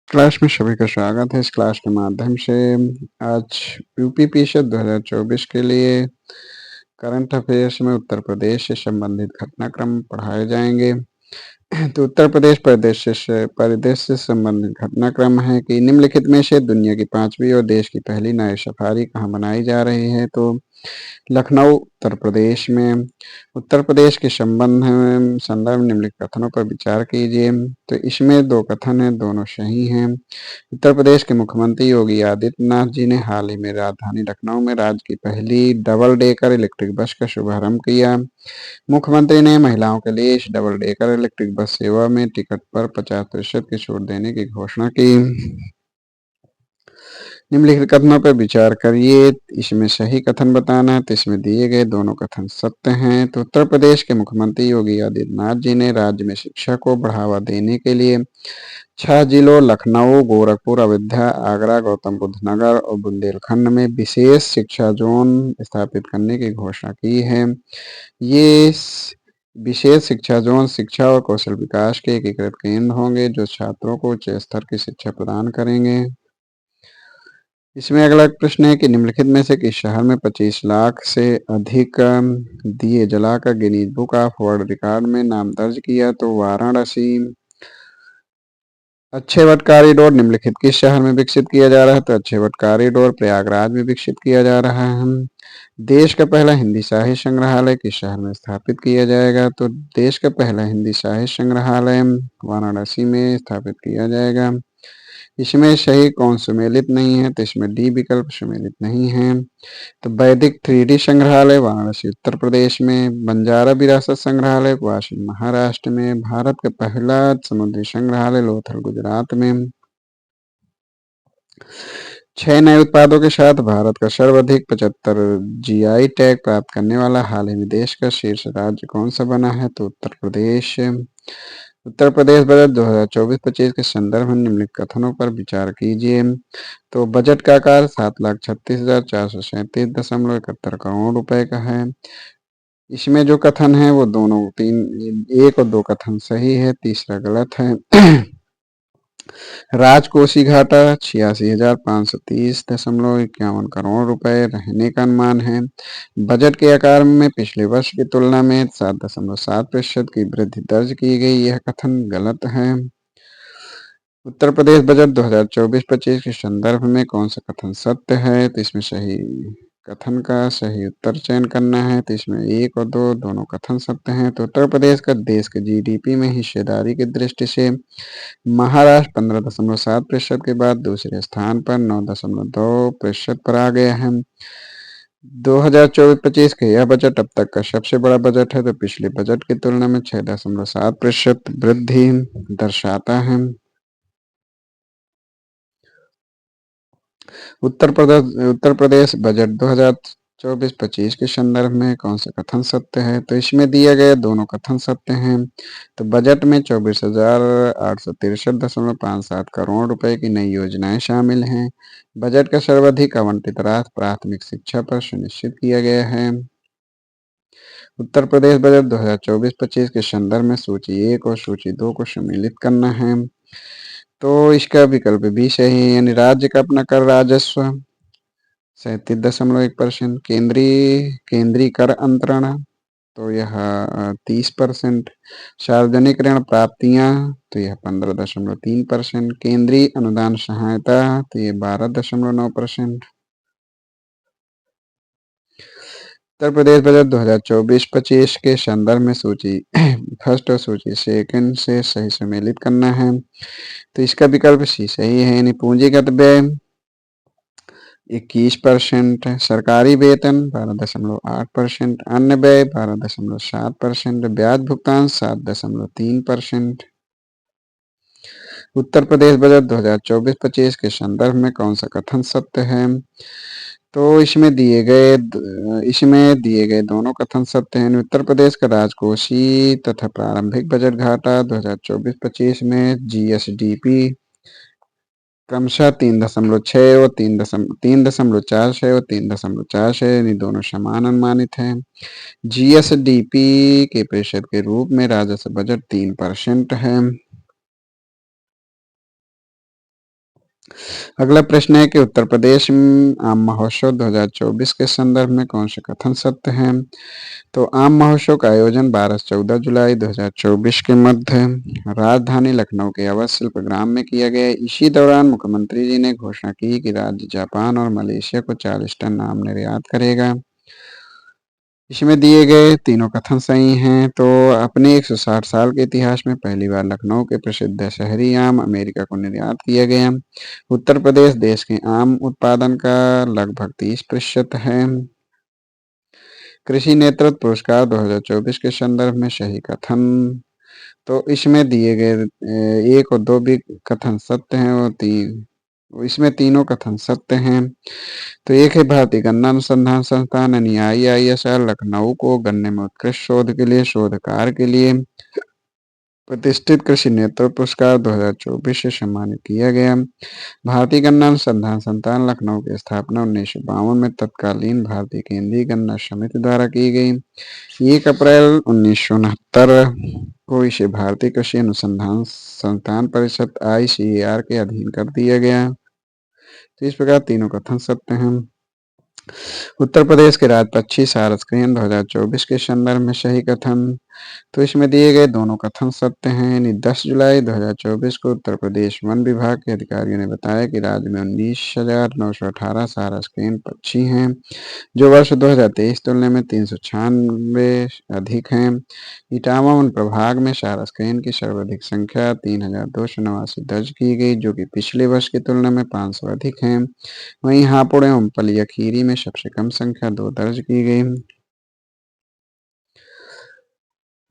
Class में सभी का स्वागत है। इस क्लास के माध्यम से आज यूपी पीएससी 2024 के लिए करंट अफेयर्स में उत्तर प्रदेश से संबंधित घटनाक्रम पढ़ाए जाएंगे। तो उत्तर प्रदेश परिदेश से संबंधित घटनाक्रम है कि निम्नलिखित में से दुनिया की 5वीं और देश की पहली नारी सफारी कहाँ बनाई जा रही है। तो लखनऊ उत्तर प्रदेश में। उत्तर प्रदेश के संदर्भ निम्नलिखित कथनों पर विचार कीजिए। तो इसमें दो कथन हैं, दोनों सही हैं। उत्तर प्रदेश के मुख्यमंत्री योगी आदित्यनाथ जी ने हाल ही में राजधानी लखनऊ में राज्य की पहली डबल डेकर इलेक्ट्रिक बस का शुभारंभ किया। मुख्यमंत्री ने महिलाओं के लिए इस डबल डेकर इलेक्ट्रिक बस सेवा में टिकट पर 50% की छूट देने की घोषणा की। निम्नलिखित कथनों पर विचार करिए, इसमें सही कथन बताना है। तो इसमें दिए गए दोनों कथन सत्य हैं। तो उत्तर प्रदेश के मुख्यमंत्री योगी आदित्यनाथ जी ने राज्य में शिक्षा को बढ़ावा देने के लिए 6 जिलों लखनऊ, गोरखपुर, अयोध्या, आगरा, गौतम बुद्ध नगर और बुंदेलखंड में विशेष शिक्षा जोन स्थापित करने की घोषणा की है। ये विशेष शिक्षा जोन शिक्षा और कौशल विकास के एकीकृत केंद्र होंगे जो छात्रों को उच्च स्तर की शिक्षा प्रदान करेंगे। इसमें अगला प्रश्न है कि निम्नलिखित में से किस शहर में 25 लाख से अधिक दिए जलाकर Guinness book of world record में नाम दर्ज किया। तो वाराणसी। अक्षयवट कॉरिडोर निम्नलिखित किस शहर में विकसित किया जा रहा है। तो अक्षयवट कॉरिडोर प्रयागराज में विकसित किया जा रहा है। देश का पहला हिंदी साहित्य संग्रहालय किस शहर में स्थापित किया जाएगा। तो देश का पहला हिंदी साहित्य संग्रहालय वाराणसी में स्थापित किया जाएगा। इसमें सही कौन सुमेलित नहीं है। तो इसमें डी विकल्प सुमेलित नहीं है। तो वैदिक 3D संग्रहालय वाराणसी उत्तर प्रदेश में। बंजारा विरासत संग्रहालय वाशिंग महाराष्ट्र में। भारत का पहला समुद्री संग्रहालय लोथल गुजरात में। 6 नए उत्पादों के साथ भारत का सर्वाधिक 75 जीआई टैग प्राप्त करने वाला हाल ही में देश का शीर्ष राज्य कौन सा बना है। तो उत्तर प्रदेश। उत्तर प्रदेश बजट 2024-25 के संदर्भ में निम्नलिखित कथनों पर विचार कीजिए। तो बजट का आकार 7,36,437.71 करोड़ रुपए का है। इसमें जो कथन है वो दोनों एक और दो कथन सही है, तीसरा गलत है। राजकोषीय घाटा 86,530.51 करोड़ रुपए रहने का अनुमान है। बजट के आकार में पिछले वर्ष की तुलना में 7.7% की वृद्धि दर्ज की गई, यह कथन गलत है। उत्तर प्रदेश बजट 2024-25 के संदर्भ में कौन सा कथन सत्य है। तो इसमें सही कथन का सही उत्तर चयन करना है। तो इसमें एक और दो दोनों कथन सत्य हैं। तो उत्तर प्रदेश का देश के जीडीपी में हिस्सेदारी की दृष्टि से महाराष्ट्र 15.7% के बाद दूसरे स्थान पर 9.2% पर आ गया है। 2024-25 का यह बजट अब तक का सबसे बड़ा बजट है। तो पिछले बजट की तुलना में 6.7% वृद्धि दर्शाता है। उत्तर प्रदेश बजट 2024-25 के संदर्भ में कौन सा कथन सत्य है। तो इसमें दिए गए दोनों कथन सत्य हैं। तो बजट में 24,863.57 करोड़ रुपए की नई योजनाएं शामिल हैं। बजट का सर्वाधिक आवंटित राशि प्राथमिक शिक्षा पर सुनिश्चित किया गया है। उत्तर प्रदेश बजट 2024-25 के संदर्भ में सूची 1 और सूची 2 को सम्मिलित करना है। तो इसका विकल्प भी सही है, यानी राज्य का अपना कर राजस्व 37.1%। केंद्रीय कर अंतरण तो यह 30%। सार्वजनिक ऋण प्राप्तियां तो यह 15.3%। केंद्रीय अनुदान सहायता तो ये 12.9%। उत्तर प्रदेश बजट 2024-25 के संदर्भ में सूची फर्स्ट और सूची सेकंड से सही सम्मिलित करना है। तो इसका विकल्प सी सही है, यानी पूंजीगत व्यय 21%, सरकारी वेतन 12.8%, अन्य व्यय 12.7%, ब्याज भुगतान 7.3%। उत्तर प्रदेश बजट 2024-25 के संदर्भ में कौन सा कथन सत्य है। तो इसमें दिए गए दोनों कथन सत्य हैं। उत्तर प्रदेश का राजकोषीय तथा प्रारंभिक बजट घाटा 2024-25 में जीएसडीपी क्रमशः 3.6 और 3.46 और 3.46, यानी दोनों समान अनुमानित हैं। जीएसडीपी के प्रतिशत के रूप में राजस्व बजट 3% है। अगला प्रश्न है कि उत्तर प्रदेश आम महोत्सव 2024 के संदर्भ में कौन से कथन सत्य हैं? तो आम महोत्सव का आयोजन 12 से 14 जुलाई 2024 के मध्य राजधानी लखनऊ के अवध शिल्पग्राम में किया गया। इसी दौरान मुख्यमंत्री जी ने घोषणा की कि राज्य जापान और मलेशिया को 40 टन आम निर्यात करेगा। इसमें दिए गए तीनों कथन सही हैं। तो अपने 160 साल के इतिहास में पहली बार लखनऊ के प्रसिद्ध शहरी आम अमेरिका को निर्यात किया गया। उत्तर प्रदेश देश के आम उत्पादन का लगभग 30% है। कृषि नेतृत्व पुरस्कार 2024 के संदर्भ में सही कथन, तो इसमें दिए गए एक और दो भी कथन सत्य हैं और इसमें तीनों कथन सत्य हैं। तो एक है भारतीय गन्ना अनुसंधान संस्थान यानी IISR लखनऊ को गन्ने में उत्कृष्ट शोध के लिए शोधकार के लिए प्रतिष्ठित कृषि नेतृत्व पुरस्कार 2024 से सम्मानित किया गया। भारतीय गन्ना अनुसंधान संस्थान लखनऊ की स्थापना 1952 में तत्कालीन भारतीय केंद्रीय गन्ना समिति द्वारा की गई। 1 अप्रैल 1969 को इसे भारतीय कृषि अनुसंधान संस्थान परिषद ICAR के अधीन कर दिया गया। तो इस प्रकार तीनों कथन सत्य हैं। उत्तर प्रदेश के राज्य पक्षी सारस क्रेन 2024 के संदर्भ में सही कथन, तो इसमें दिए गए दोनों कथन सत्य हैं। यानी 10 जुलाई 2024 को उत्तर प्रदेश वन विभाग के अधिकारियों ने बताया कि राज्य में 19,918 सारस क्रेन पक्षी हैं, जो वर्ष 2023 तुलना में 396 अधिक हैं। इटावा वन प्रभाग में सारस क्रेन की सर्वाधिक संख्या 3,289 दर्ज की गई, जो कि पिछले वर्ष की तुलना में 500 अधिक है। वहीं हापुड़ एवं पलियाखीरी में सबसे कम संख्या 2 दर्ज की गई।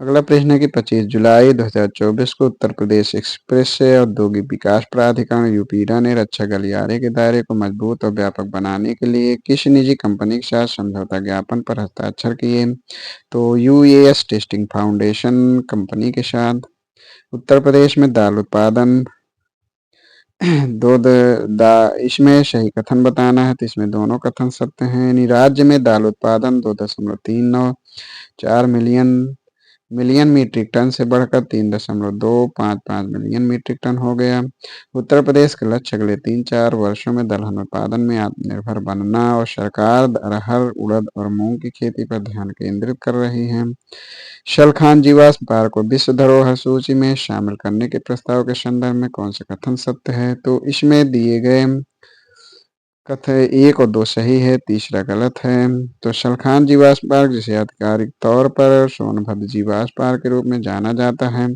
अगला प्रश्न है कि 25 जुलाई 2024 को उत्तर प्रदेश एक्सप्रेस से औद्योगिक विकास प्राधिकरण यूपीडा ने रक्षा गलियारे के दायरे को मजबूत और व्यापक बनाने के लिए किस निजी कंपनी के साथ समझौता ज्ञापन पर हस्ताक्षर किए? तो UAS टेस्टिंग फाउंडेशन कंपनी के साथ। उत्तर प्रदेश में दाल उत्पादन इसमें सही कथन बताना है, तो इसमें दोनों कथन सत्य हैं। यानी राज्य में दाल उत्पादन 2.394 मिलियन मीट्रिक टन से बढ़कर 3.255 मिलियन मीट्रिक टन हो गया। उत्तर प्रदेश का लक्ष्य अगले 3-4 वर्षों में दलहन उत्पादन में आत्मनिर्भर बनना और सरकार अरहर, उड़द और मूंग की खेती पर ध्यान केंद्रित कर रही है। शलखान जीवाश्म पार्क को विश्व धरोहर सूची में शामिल करने के प्रस्ताव के संदर्भ में कौन सा कथन सत्य है? तो इसमें दिए गए कथन 1 और 2 सही है, तीसरा गलत है। तो शलखान जीवाश्म पार्क, जिसे आधिकारिक तौर पर सोनभद्र जीवाश्म पार्क के रूप में जाना जाता है,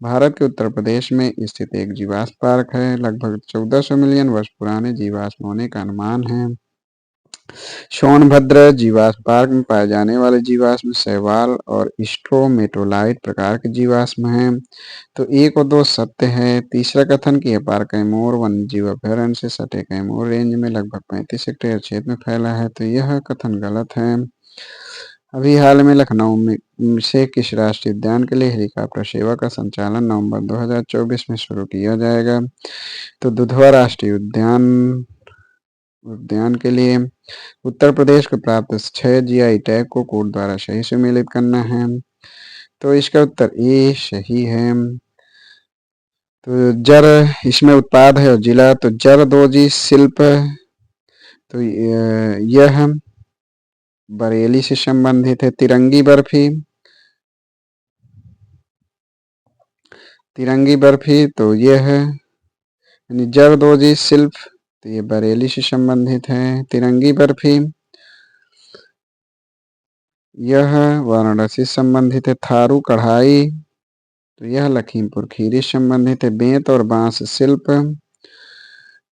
भारत के उत्तर प्रदेश में स्थित एक जीवाश्म पार्क है। लगभग 1400 मिलियन वर्ष पुराने जीवाश्म होने का अनुमान है। सोनभद्र जीवाश्म पार्क में पाए जाने वाले जीवाश्म शैवाल और स्ट्रोमेटोलाइट प्रकार के जीवाश्म हैं। तो 1 और 2 सत्य है। तीसरा कथन कि यह पार्क कैमूर वन्य जीव अभयारण्य से सटे कैमूर रेंज में लगभग 35 हेक्टेयर क्षेत्र में फैला है, तो यह कथन गलत है। अभी हाल में लखनऊ में से किस राष्ट्रीय उद्यान के लिए हेलीकॉप्टर सेवा का संचालन नवंबर 2024 में शुरू किया जाएगा? तो दुधवा राष्ट्रीय उद्यान के लिए उत्तर प्रदेश को प्राप्त 6 GI टैग को कोड द्वारा सही सम्मिलित करना है, तो इसका उत्तर ए सही है। तो जर इसमें उत्पाद है और जिला, तो जरदोजी शिल्प, तो यह बरेली से संबंधित है। तिरंगी बर्फी, तो यह यानी जरदोजी शिल्प, तो ये बरेली से संबंधित है। तिरंगी बर्फी यह वाराणसी से संबंधित है। थारू कढ़ाई, तो यह लखीमपुर खीरी से संबंधित है। बेंत और बांस शिल्प,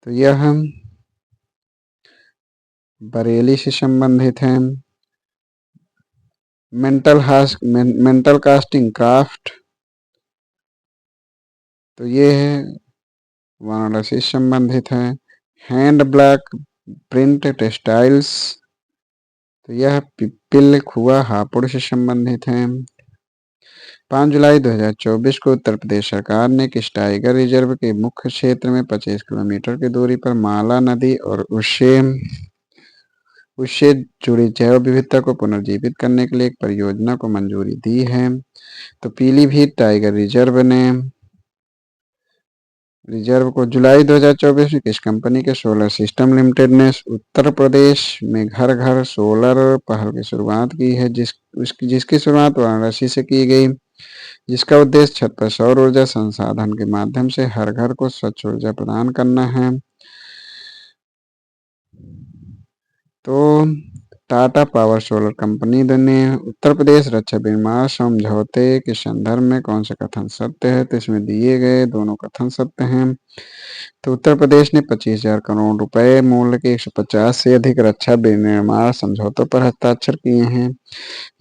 तो यह बरेली से संबंधित है। मेंटल कास्टिंग क्राफ्ट, तो ये है वाराणसी से संबंधित है। हैंड ब्लॉक प्रिंट टेक्सटाइल्स, तो यह पिपल खुआ हापुड़ से संबंधित है। 5 जुलाई 2024 को उत्तर प्रदेश सरकार ने किस टाइगर रिजर्व के मुख्य क्षेत्र में 25 किलोमीटर की दूरी पर माला नदी और उससे जुड़ी जैव विविधता को पुनर्जीवित करने के लिए एक परियोजना को मंजूरी दी है? तो पीलीभीत टाइगर रिजर्व ने रिजर्व को जुलाई 2024 में किस कंपनी के सोलर सिस्टम लिमिटेड ने उत्तर प्रदेश में घर घर सोलर पहल की शुरुआत की है, जिसकी शुरुआत वाराणसी से की गई, जिसका उद्देश्य छत पर सौर ऊर्जा संसाधन के माध्यम से हर घर को स्वच्छ ऊर्जा प्रदान करना है। तो टाटा पावर सोलर कंपनी ने उत्तर प्रदेश रक्षा विनिर्माण समझौते के संदर्भ में कौन सा कथन सत्य है? तो इसमें दिए गए दोनों कथन सत्य हैं। तो उत्तर प्रदेश ने 25,000 करोड़ रुपए मूल्य के 150 से अधिक रक्षा विनिर्माण समझौतों पर हस्ताक्षर किए हैं।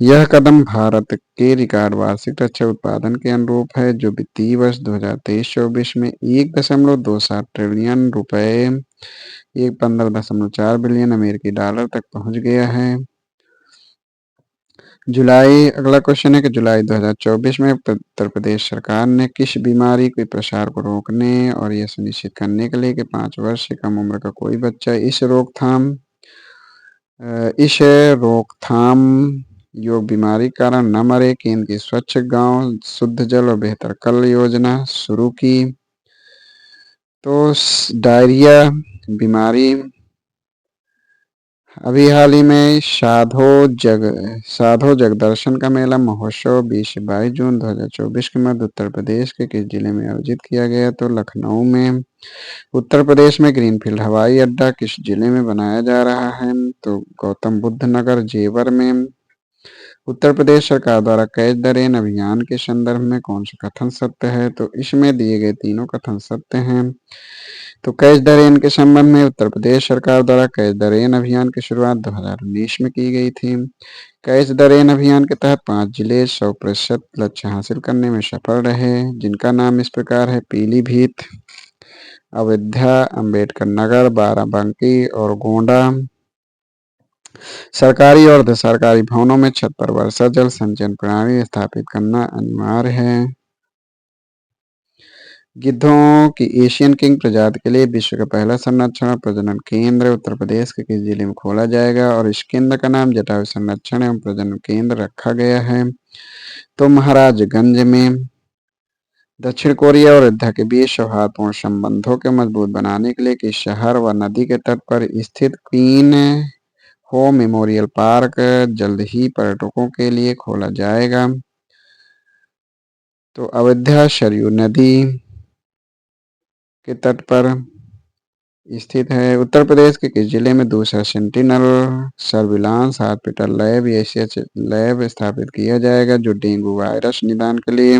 यह कदम भारत के रिकॉर्ड वार्षिक रक्षा उत्पादन के अनुरूप है, जो वित्तीय वर्ष 2023-24 में 1.27 ट्रिलियन रुपए 15.4 बिलियन अमेरिकी डॉलर तक पहुंच गया है। अगला क्वेश्चन है कि जुलाई 2024 में उत्तर प्रदेश सरकार ने किस बीमारी के प्रसार को रोकने और यह सुनिश्चित करने के लिए कि 5 वर्ष से कम उम्र का कोई बच्चा इस रोकथाम योग बीमारी के कारण न मरे, केंद्र की स्वच्छ गांव, शुद्ध जल और बेहतर कल योजना शुरू की। तो डायरिया बीमारी अभी हाल ही में साधो जग दर्शन का मेला महोत्सव 20 से 22 जून 2024 के मध्य उत्तर प्रदेश के किस जिले में आयोजित किया गया? तो लखनऊ में। उत्तर प्रदेश में ग्रीनफील्ड हवाई अड्डा किस जिले में बनाया जा रहा है? तो गौतम बुद्ध नगर जेवर में। उत्तर प्रदेश सरकार द्वारा कैच द रेन अभियान के संदर्भ में कौन सा कथन सत्य है? तो इसमें दिए गए तीनों कथन सत्य हैं। तो कैच द रेन के संबंध में उत्तर प्रदेश सरकार द्वारा कैच द रेन अभियान की शुरुआत 2019 में की गई थी। कैच द रेन अभियान के तहत 5 जिले 100% लक्ष्य हासिल करने में सफल रहे, जिनका नाम इस प्रकार है: पीलीभीत, अयोध्या, अंबेडकर नगर, बाराबंकी और गोंडा। सरकारी और अर्ध सरकारी भवनों में छत पर वर्षा जल संचयन प्रणाली स्थापित करना अनिवार्य है। गिद्धों की एशियन किंग प्रजाति के लिए विश्व का पहला संरक्षण और प्रजनन केंद्र उत्तर प्रदेश के किस जिले में खोला जाएगा? और इस केंद्र का नाम जटायु संरक्षण एवं प्रजनन केंद्र रखा गया है। तो महाराजगंज में। दक्षिण कोरिया और अयोध्या के बीच सौहार्दपूर्ण संबंधों के मजबूत बनाने के लिए किस शहर व नदी के तट पर स्थित क्वीन हो मेमोरियल पार्क जल्द ही पर्यटकों के लिए खोला जाएगा? तो अयोध्या सरयू नदी के तट पर स्थित है। उत्तर प्रदेश के किस जिले में दूसरा sentinel surveillance hospital lab SH lab स्थापित किया जाएगा, जो डेंगू वायरस निदान के लिए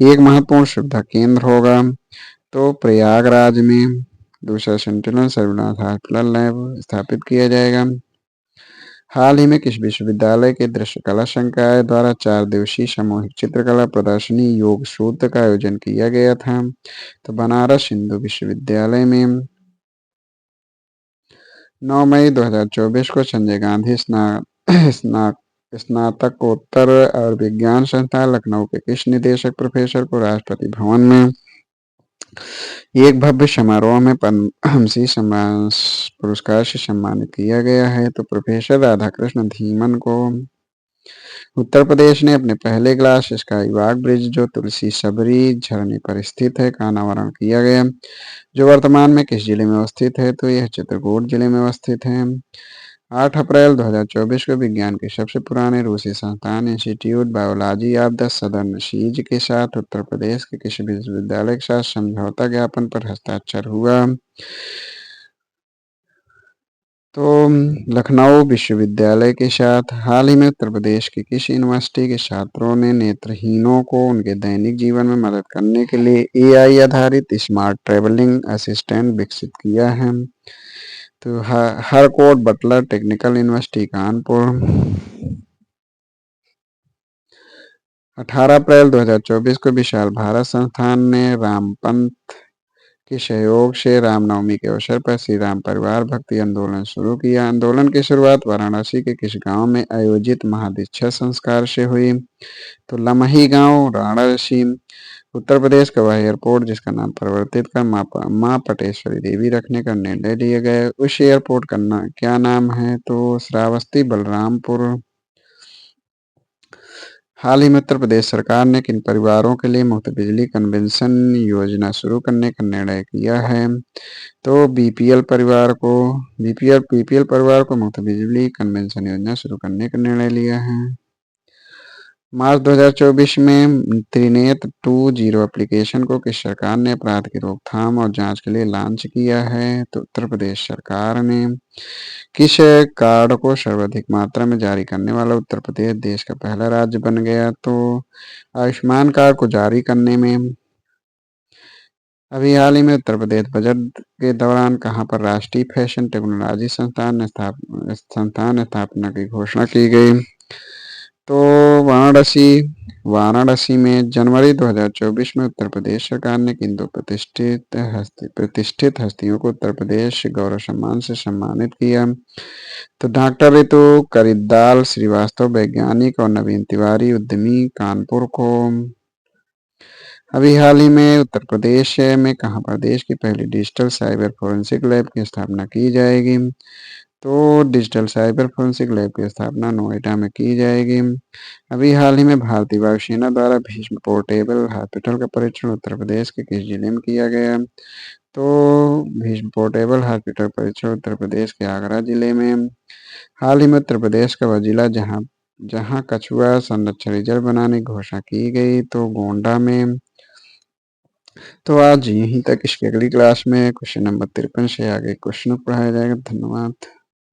एक महत्वपूर्ण सुविधा केंद्र होगा? तो प्रयागराज में दूसरा सेंटिनल सर्विलांस हॉस्पिटल लैब स्थापित किया जाएगा। हाल ही में किस विश्वविद्यालय के दृश्यकला संकाय द्वारा 4 दिवसीय सामूहिक चित्रकला प्रदर्शनी योग सूत्र का आयोजन किया गया था? तो बनारस हिंदू विश्वविद्यालय में। 9 मई 2024 को संजय गांधी स्नातकोत्तर और विज्ञान संस्थान लखनऊ के किस निदेशक प्रोफेसर को राष्ट्रपति भवन में एक भव्य समारोह में पद्मश्री पुरस्कार से सम्मानित किया गया है? तो प्रोफेसर राधाकृष्ण धीमन को। उत्तर प्रदेश ने अपने पहले ग्लास स्काई वॉक ब्रिज, जो तुलसी सबरी झरने पर स्थित है, का अनावरण किया गया, जो वर्तमान में किस जिले में अवस्थित है? तो यह चित्रकूट जिले में अवस्थित है। 8 अप्रैल 2024 को विज्ञान के सबसे पुराने रूसी संस्थान institute biology of the southern seas के साथ उत्तर प्रदेश के किसी विश्वविद्यालय के साथ समझौता ज्ञापन पर हस्ताक्षर हुआ? तो लखनऊ विश्वविद्यालय के साथ। हाल ही में उत्तर प्रदेश की किस यूनिवर्सिटी के छात्रों ने नेत्रहीनों को उनके दैनिक जीवन में मदद करने के लिए एआई आधारित स्मार्ट ट्रेवलिंग असिस्टेंट विकसित किया है? तो Harcourt Buttler technical university Kanpur. 18 अप्रैल 2024 को विशाल भारत संस्थान ने रामपंथ के सहयोग से रामनवमी के अवसर पर श्री राम परिवार भक्ति आंदोलन शुरू किया। आंदोलन की शुरुआत वाराणसी के किस गांव में आयोजित महादीक्षा संस्कार से हुई? तो लमही गांव, वाराणसी। उत्तर प्रदेश का वह एयरपोर्ट जिसका नाम परिवर्तित कर मां पटेश्वरी देवी रखने का निर्णय लिया गया, उस एयरपोर्ट का क्या नाम है? तो श्रावस्ती बलरामपुर। हाल ही में उत्तर प्रदेश सरकार ने किन परिवारों के लिए मुफ्त बिजली कन्वेंशन योजना शुरू करने का निर्णय किया है? तो बीपीएल परिवार को मुफ्त बिजली कन्वेंशन योजना शुरू करने का निर्णय लिया है। मार्च 2024 में त्रिनेत्र 2.0 एप्लीकेशन को किस सरकार ने अपराध की रोकथाम और जांच के लिए लॉन्च किया है? तो उत्तर प्रदेश सरकार ने। किस कार्ड को सर्वाधिक मात्रा में जारी करने वाला उत्तर प्रदेश देश का पहला राज्य बन गया? तो आयुष्मान कार्ड को जारी करने में अभी हाल ही में उत्तर प्रदेश बजट के दौरान कहां पर राष्ट्रीय फैशन टेक्नोलॉजी संस्थान स्थापना की घोषणा की गई? तो वाराणसी वाराणसी में जनवरी 2024 में उत्तर प्रदेश सरकार ने किन दो प्रतिष्ठित हस्तियों को उत्तर प्रदेश गौरव सम्मान से सम्मानित किया? तो डॉक्टर रितु करिद्दाल श्रीवास्तव वैज्ञानिक और नवीन तिवारी उद्यमी कानपुर को। अभी हाल ही में उत्तर प्रदेश में कहां पर देश की पहली डिजिटल साइबर फोरेंसिक लैब की स्थापना की जाएगी? तो डिजिटल साइबर फोरेंसिक लैब की स्थापना नोएडा में की जाएगी। अभी हाल ही में भारतीय वायुसेना द्वारा भीष्म पोर्टेबल हॉस्पिटल का परीक्षण उत्तर प्रदेश के किस जिले में किया गया? तो भीष्म पोर्टेबल हॉस्पिटल परीक्षण उत्तर प्रदेश के आगरा जिले में। हाल ही में उत्तर प्रदेश का वह जिला जहां जहां कछुआ संरक्षण रिजर्व बनाने की घोषणा की गई, तो गोंडा में। तो आज यहीं तक। इसकी अगली क्लास में क्वेश्चन नंबर 53 से आगे क्वेश्चन पढ़ाया जाएगा। धन्यवाद।